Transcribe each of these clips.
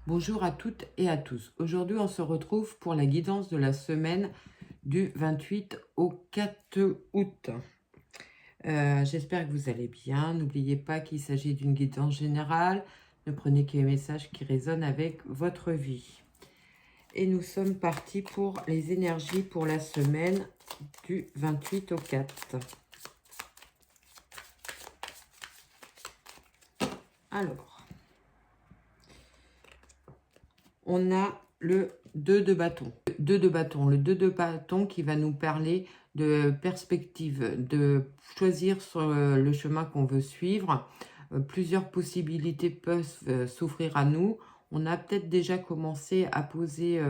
Bonjour à toutes et à tous. Aujourd'hui, on se retrouve pour la guidance de la semaine du 28 au 4 août. J'espère que vous allez bien. N'oubliez pas qu'il s'agit d'une guidance générale. Ne prenez que les messages qui résonnent avec votre vie. Et nous sommes partis pour les énergies pour la semaine du 28 au 4. Alors, on a le 2 de bâton. Le 2 de bâton qui va nous parler de perspective, de choisir sur le chemin qu'on veut suivre. Plusieurs possibilités peuvent s'offrir à nous. On a peut-être déjà commencé à poser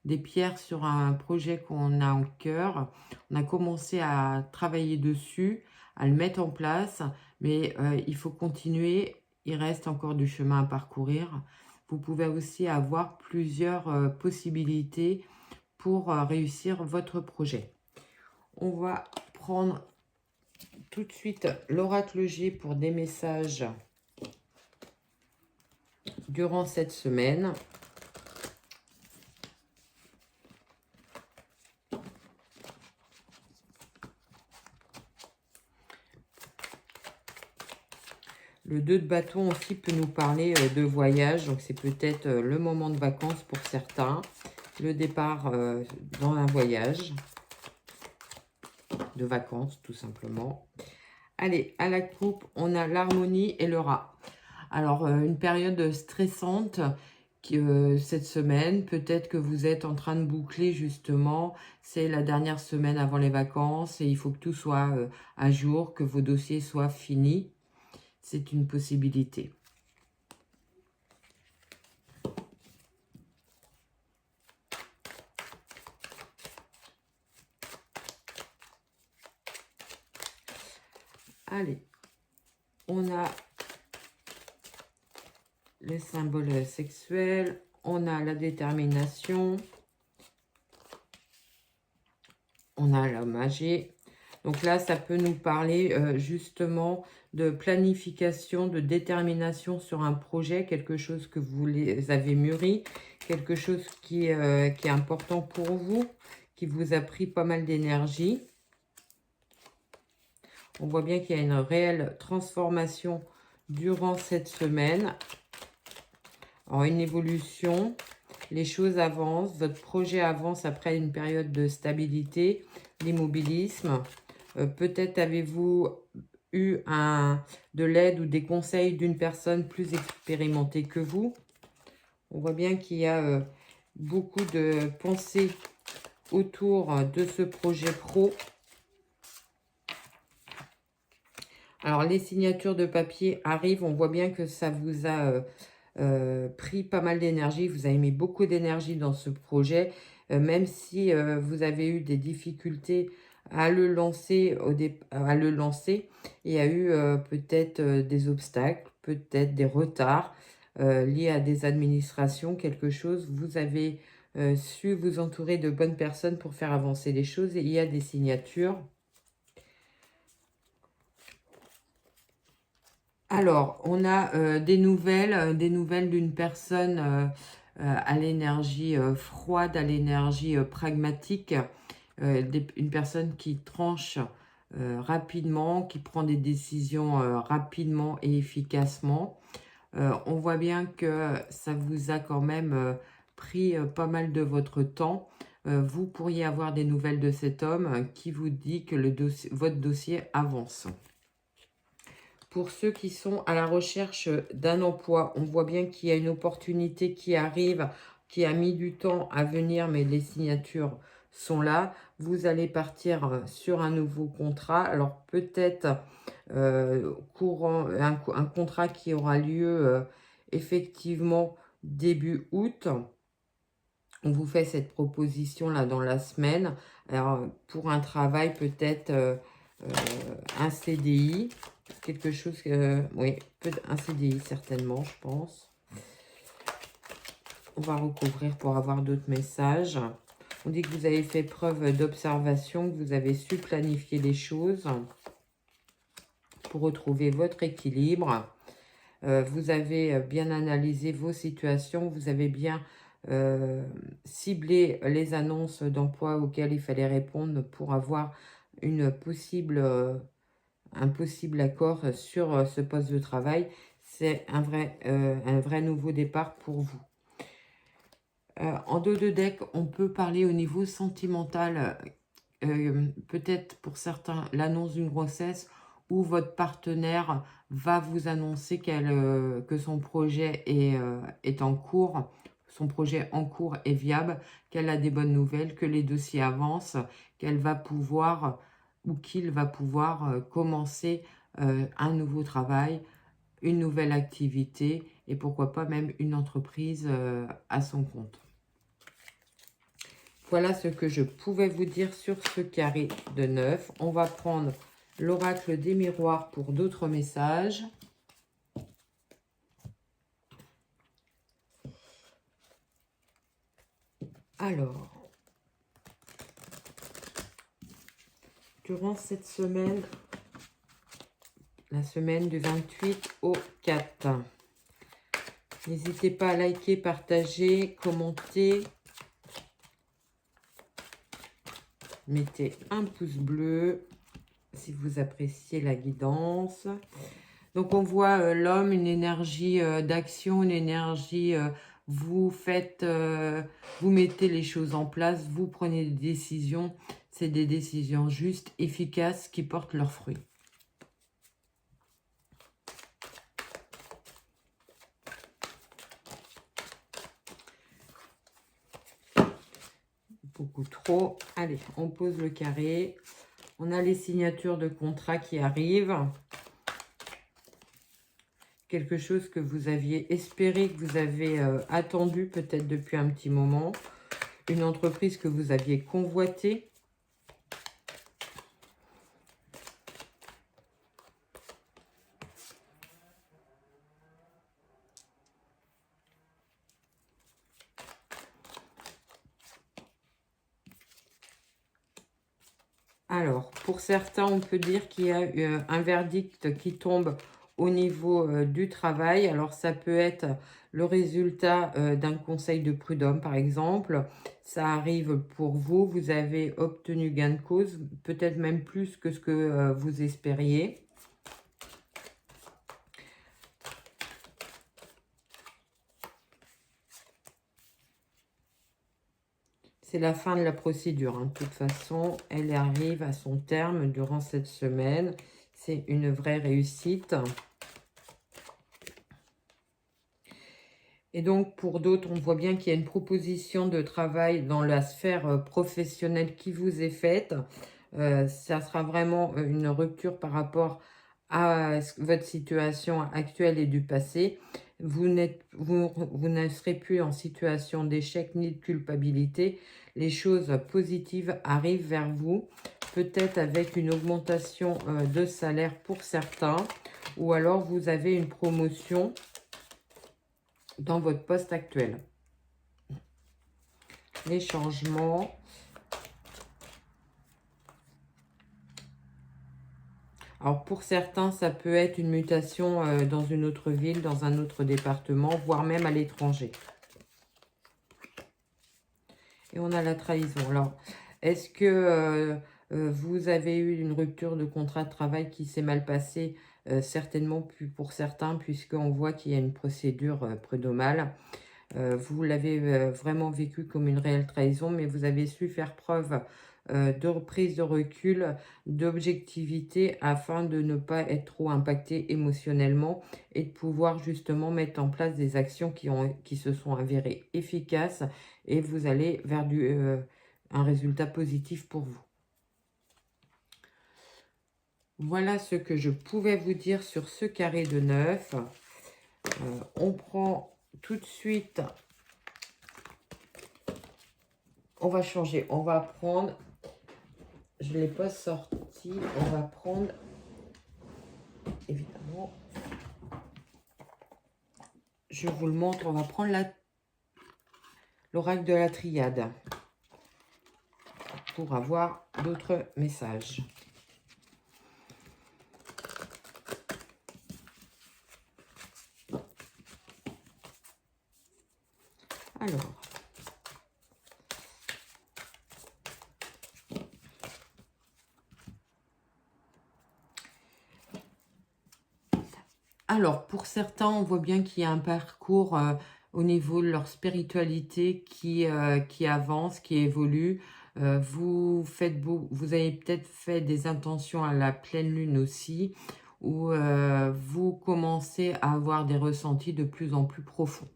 des pierres sur un projet qu'on a en cœur. On a commencé à travailler dessus, à le mettre en place, mais il faut continuer. Il reste encore du chemin à parcourir. Vous pouvez aussi avoir plusieurs possibilités pour réussir votre projet. On va prendre tout de suite l'oracle G pour des messages durant cette semaine. Le 2 de bâton aussi peut nous parler de voyage, donc c'est peut-être le moment de vacances pour certains, le départ dans un voyage, de vacances tout simplement. Allez, à la coupe, on a l'harmonie et le rat. Alors, une période stressante cette semaine, peut-être que vous êtes en train de boucler justement, c'est la dernière semaine avant les vacances et il faut que tout soit à jour, que vos dossiers soient finis. C'est une possibilité. Allez, on a les symboles sexuels, on a la détermination, on a l'homme âgé. Donc là, ça peut nous parler justement de planification, de détermination sur un projet, quelque chose que vous avez mûri, quelque chose qui est important pour vous, qui vous a pris pas mal d'énergie. On voit bien qu'il y a une réelle transformation durant cette semaine. Alors, une évolution, les choses avancent, votre projet avance après une période de stabilité, l'immobilisme. Peut-être avez-vous eu de l'aide ou des conseils d'une personne plus expérimentée que vous. On voit bien qu'il y a beaucoup de pensées autour de ce projet pro. Alors, les signatures de papier arrivent. On voit bien que ça vous a pris pas mal d'énergie. Vous avez mis beaucoup d'énergie dans ce projet. Même si vous avez eu des difficultés à le lancer, il y a eu peut-être des obstacles, peut-être des retards liés à des administrations, quelque chose. Vous avez su vous entourer de bonnes personnes pour faire avancer les choses. Et il y a des signatures. Alors, on a des nouvelles d'une personne à l'énergie froide, à l'énergie pragmatique, une personne qui tranche rapidement, qui prend des décisions rapidement et efficacement. On voit bien que ça vous a quand même pris pas mal de votre temps. Vous pourriez avoir des nouvelles de cet homme qui vous dit que votre dossier avance. Pour ceux qui sont à la recherche d'un emploi, on voit bien qu'il y a une opportunité qui arrive, qui a mis du temps à venir, mais les signatures sont là. Vous allez partir sur un nouveau contrat. Alors peut-être un contrat qui aura lieu effectivement début août. On vous fait cette proposition-là dans la semaine. Alors, pour un travail, peut-être un CDI, quelque chose, oui, un CDI certainement, je pense. On va recouvrir pour avoir d'autres messages. On dit que vous avez fait preuve d'observation, que vous avez su planifier les choses pour retrouver votre équilibre. Vous avez bien analysé vos situations, vous avez bien ciblé les annonces d'emploi auxquelles il fallait répondre pour avoir un possible accord sur ce poste de travail. C'est un vrai nouveau départ pour vous. En dos de deck, on peut parler au niveau sentimental, peut-être pour certains l'annonce d'une grossesse, ou votre partenaire va vous annoncer que son projet est en cours, son projet en cours est viable, qu'elle a des bonnes nouvelles, que les dossiers avancent, qu'elle va pouvoir ou qu'il va pouvoir commencer un nouveau travail, une nouvelle activité et pourquoi pas même une entreprise à son compte. Voilà ce que je pouvais vous dire sur ce carré de 9. On va prendre l'oracle des miroirs pour d'autres messages. Alors, durant cette semaine, la semaine du 28 au 4, n'hésitez pas à liker, partager, commenter. Mettez un pouce bleu si vous appréciez la guidance. Donc, on voit l'homme, une énergie d'action, une énergie, vous mettez les choses en place, vous prenez des décisions. C'est des décisions justes, efficaces, qui portent leurs fruits. Beaucoup trop. Allez, on pose le carré. On a les signatures de contrat qui arrivent. Quelque chose que vous aviez espéré, que vous avez attendu peut-être depuis un petit moment. Une entreprise que vous aviez convoitée. Alors, pour certains, on peut dire qu'il y a un verdict qui tombe au niveau du travail. Alors, ça peut être le résultat d'un conseil de prud'homme, par exemple. Ça arrive pour vous. Vous avez obtenu gain de cause, peut-être même plus que ce que vous espériez. C'est la fin de la procédure. Hein. De toute façon, elle arrive à son terme durant cette semaine. C'est une vraie réussite. Et donc, pour d'autres, on voit bien qu'il y a une proposition de travail dans la sphère professionnelle qui vous est faite. Ça sera vraiment une rupture par rapport à votre situation actuelle et du passé. Vous ne serez plus en situation d'échec ni de culpabilité. Les choses positives arrivent vers vous, peut-être avec une augmentation de salaire pour certains, ou alors vous avez une promotion dans votre poste actuel. Les changements. Alors, pour certains, ça peut être une mutation dans une autre ville, dans un autre département, voire même à l'étranger. Et on a la trahison. Alors, est-ce que vous avez eu une rupture de contrat de travail qui s'est mal passée? Certainement plus pour certains, puisqu'on voit qu'il y a une procédure prud'homale. Vous l'avez vraiment vécu comme une réelle trahison, mais vous avez su faire preuve de prise de recul, d'objectivité, afin de ne pas être trop impacté émotionnellement et de pouvoir justement mettre en place des actions qui se sont avérées efficaces, et vous allez vers un résultat positif pour vous. Voilà ce que je pouvais vous dire sur ce carré de 9. On prend tout de suite, on va changer, on va prendre, je ne l'ai pas sorti, on va prendre, évidemment, je vous le montre, on va prendre l'oracle de la triade pour avoir d'autres messages. Alors, pour certains, on voit bien qu'il y a un parcours au niveau de leur spiritualité qui avance, qui évolue. Vous avez peut-être fait des intentions à la pleine lune aussi, où vous commencez à avoir des ressentis de plus en plus profonds.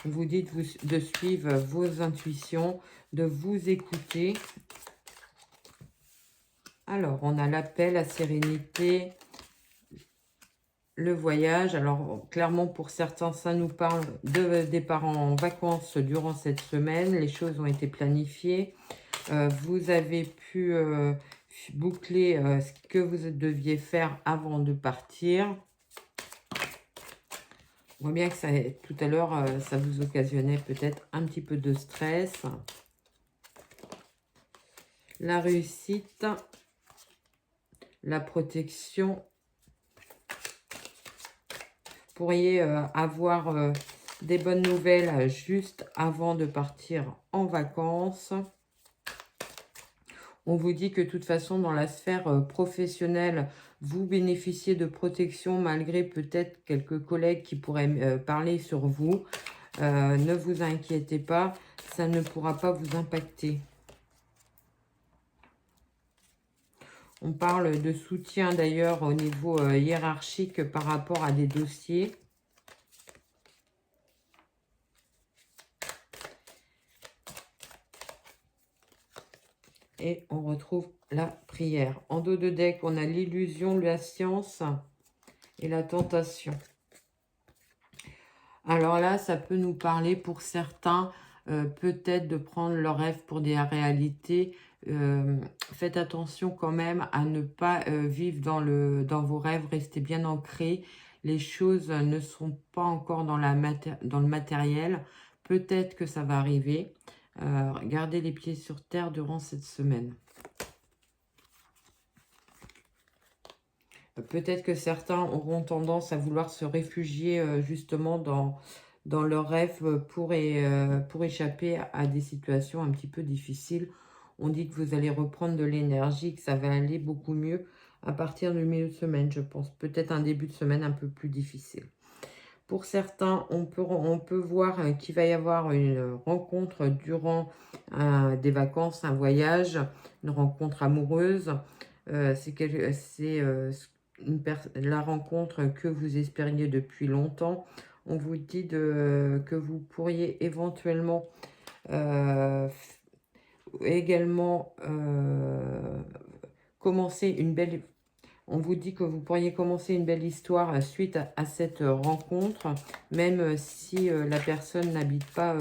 On vous dit de suivre vos intuitions, de vous écouter. Alors, on a la paix, la sérénité, le voyage. Alors, clairement, pour certains, ça nous parle de départ en vacances durant cette semaine. Les choses ont été planifiées. Vous avez pu boucler ce que vous deviez faire avant de partir. On voit bien que tout à l'heure, ça vous occasionnait peut-être un petit peu de stress. La réussite, la protection. Vous pourriez avoir des bonnes nouvelles juste avant de partir en vacances. On vous dit que de toute façon, dans la sphère professionnelle, vous bénéficiez de protection malgré peut-être quelques collègues qui pourraient parler sur vous. Ne vous inquiétez pas, ça ne pourra pas vous impacter. On parle de soutien d'ailleurs au niveau hiérarchique par rapport à des dossiers. Et on retrouve la prière. En dos de deck, on a l'illusion, la science et la tentation. Alors là, ça peut nous parler pour certains, peut-être de prendre leur rêve pour des réalités. Faites attention quand même à ne pas vivre dans vos rêves, restez bien ancrés. Les choses ne sont pas encore dans le matériel. Peut-être que ça va arriver. Gardez les pieds sur terre durant cette semaine. Peut-être que certains auront tendance à vouloir se réfugier justement dans leurs rêves pour échapper à des situations un petit peu difficiles. On dit que vous allez reprendre de l'énergie, que ça va aller beaucoup mieux à partir du milieu de semaine, je pense. Peut-être un début de semaine un peu plus difficile. Pour certains, on peut voir qu'il va y avoir une rencontre durant des vacances, un voyage, une rencontre amoureuse. C'est la rencontre que vous espériez depuis longtemps. On vous dit que vous pourriez éventuellement commencer une belle... On vous dit que vous pourriez commencer une belle histoire suite à cette rencontre, même si la personne n'habite pas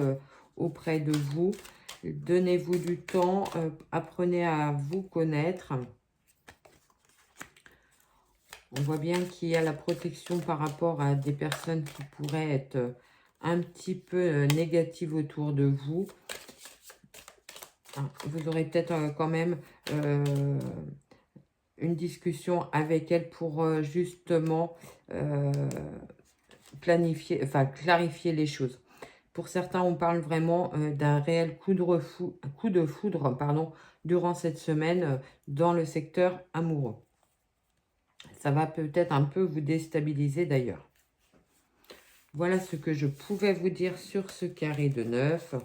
auprès de vous. Donnez-vous du temps, apprenez à vous connaître. On voit bien qu'il y a la protection par rapport à des personnes qui pourraient être un petit peu négatives autour de vous. Vous aurez peut-être quand même une discussion avec elle pour justement clarifier les choses. Pour certains, on parle vraiment d'un réel coup de foudre durant cette semaine dans le secteur amoureux. Ça va peut-être un peu vous déstabiliser d'ailleurs. Voilà ce que je pouvais vous dire sur ce carré de 9.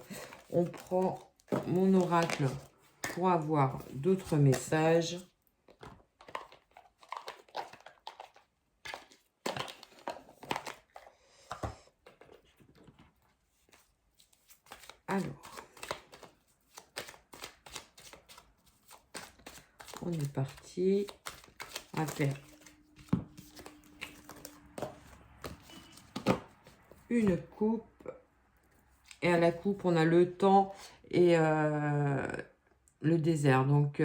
On prend mon oracle pour avoir d'autres messages. Alors, on est parti à faire une coupe. Et à la coupe, on a le temps et le désert. Donc,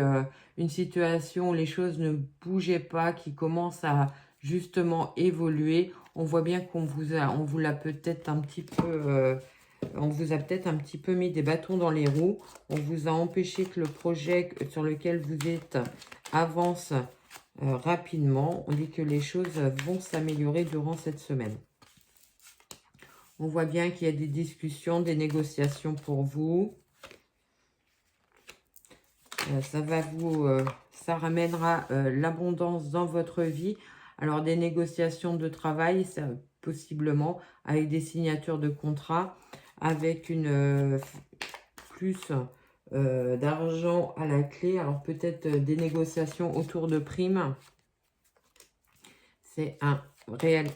une situation où les choses ne bougeaient pas, qui commence à justement évoluer. On voit bien qu'on vous l'a peut-être un petit peu... on vous a peut-être un petit peu mis des bâtons dans les roues. On vous a empêché que le projet sur lequel vous êtes avance rapidement. On dit que les choses vont s'améliorer durant cette semaine. On voit bien qu'il y a des discussions, des négociations pour vous. Ça ramènera l'abondance dans votre vie. Alors, des négociations de travail, ça, possiblement, avec des signatures de contrats, avec plus d'argent à la clé. Alors, peut-être des négociations autour de primes. C'est un réel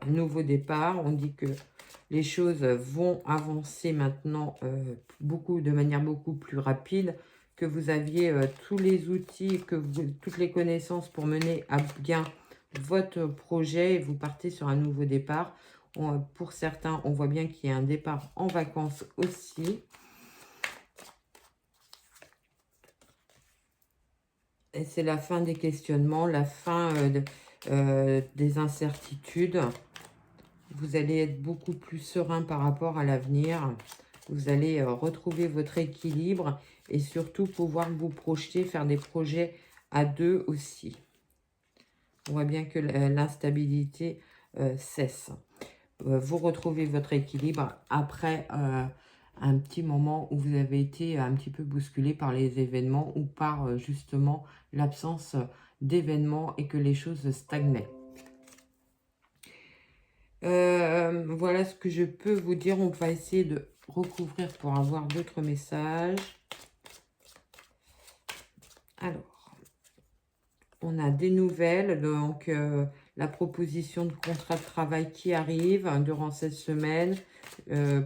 un nouveau départ. On dit que les choses vont avancer maintenant de manière beaucoup plus rapide, que vous aviez tous les outils, toutes les connaissances pour mener à bien votre projet et vous partez sur un nouveau départ. Pour certains, on voit bien qu'il y a un départ en vacances aussi. Et c'est la fin des questionnements, la fin des incertitudes. Vous allez être beaucoup plus serein par rapport à l'avenir. Vous allez retrouver votre équilibre et surtout pouvoir vous projeter, faire des projets à deux aussi. On voit bien que l'instabilité cesse. Vous retrouvez votre équilibre après un petit moment où vous avez été un petit peu bousculé par les événements ou par justement l'absence d'événements et que les choses stagnaient. Voilà ce que je peux vous dire. On va essayer de recouvrir pour avoir d'autres messages. Alors, on a des nouvelles, donc la proposition de contrat de travail qui arrive durant cette semaine.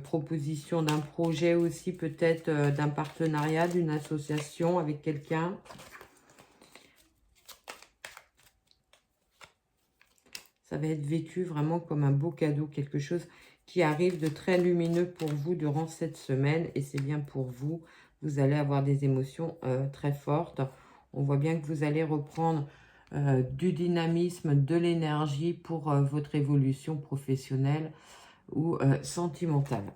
Proposition d'un projet aussi, peut-être d'un partenariat, d'une association avec quelqu'un. Ça va être vécu vraiment comme un beau cadeau, quelque chose qui arrive de très lumineux pour vous durant cette semaine. Et c'est bien pour vous. Vous allez avoir des émotions très fortes. On voit bien que vous allez reprendre du dynamisme, de l'énergie pour votre évolution professionnelle ou sentimentale.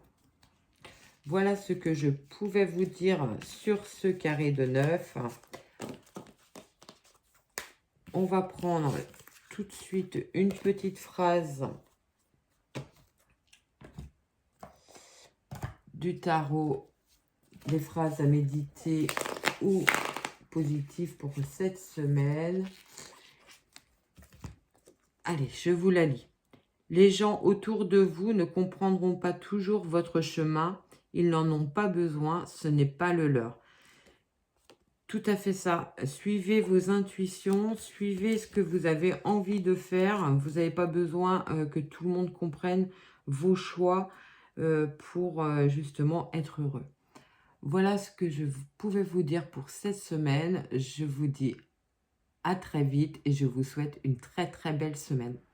Voilà ce que je pouvais vous dire sur ce carré de 9. On va prendre tout de suite une petite phrase du tarot, des phrases à méditer ou positives pour cette semaine. Allez, je vous la lis. Les gens autour de vous ne comprendront pas toujours votre chemin. Ils n'en ont pas besoin, ce n'est pas le leur. Tout à fait ça. Suivez vos intuitions, suivez ce que vous avez envie de faire. Vous n'avez pas besoin que tout le monde comprenne vos choix pour justement être heureux. Voilà ce que je pouvais vous dire pour cette semaine. Je vous dis à très vite et je vous souhaite une très très belle semaine.